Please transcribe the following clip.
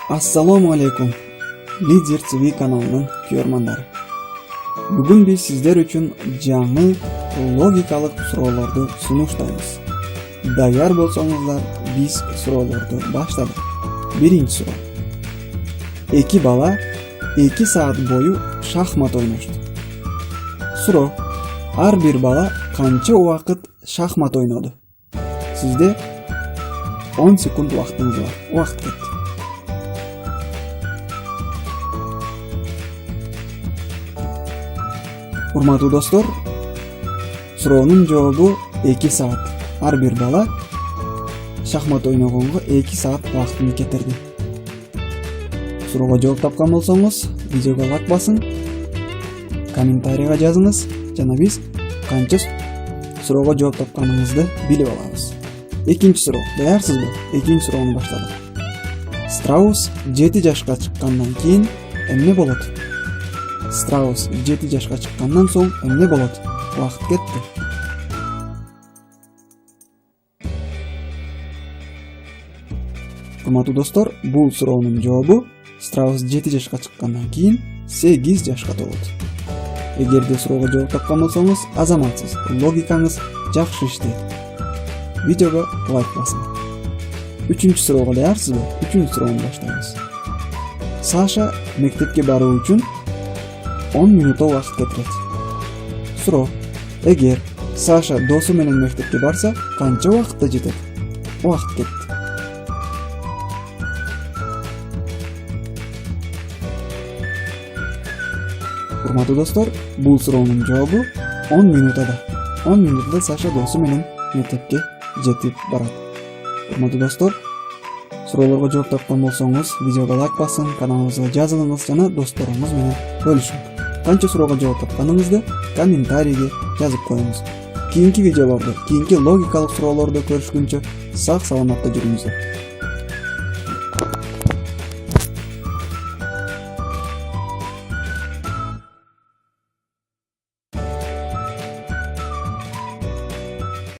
Assalamu alaikum. Лидер ТВ каналының көрмандары. Бүгін біз сіздер үшін жаңы логикалық сұрауларды сунуштаймыз. Даяр болсаңыздар, біз сұрауларды баштадық. Бірінші сұрау. Эки бала 2 саат бойы шахмат ойнашты. Сұрау. Ар бир бала қанша уақыт шахмат ойнады? Сізде 10 секунд уақытыңыз бар. Уақыт кетті. Урматтуу достор, суроонун жообу 2 саат. Ар бир бала шахмат ойногонго 2 саат убактын кетирди. Суроого жооп тапкан болсоңуз, видеого лайк басың, комментарийга жазыңыз, жана биз канча суроого жооп тапканыңызды билип алабыз. Экинчи суроо. Даярсызбы? Экинчи суроону баштадык. Страус 7 жашка чыккандан кийин эмне болот? Страус 7 жашка чыккандан соң эмне болот? Убакыт кетти. Урматтуу достор, бул суроонун жообу Страус 7 жашка чыккандан кийин 8 жашка толот. Эгерде суроого жооп тапкан болсоңуз, азаматсыз, логикаңыз жакшы иштейт. Видеого лайк басың. Үчүнчү суроого даярсызбы? Үчүнчү суроону баштайбыз. Саша мектепке баруу үчүн 10 минутта убакыт кетирет. Суроо. Эгер Саша досу менен мектепке барса, канча убакытта жетет? Убакыт кетти. Урматтуу достор, бул суроонун жообу 10 минутада. 10 минутта Саша досу менен мектепке жетип барат. Урматтуу достор, суроолорго жооп тапкан болсоңуз, видеого лайк басың, каналыбызга жазылыңыз жана досторуңуз менен бөлүшүңүз. Канча суроого жооп тапканыңызды комментарийге жазып коюңуз. Кийинки видеолордо, кийинки логикалык суроолордо көрүшкүнчө сак саламатта жүрүңүздөр.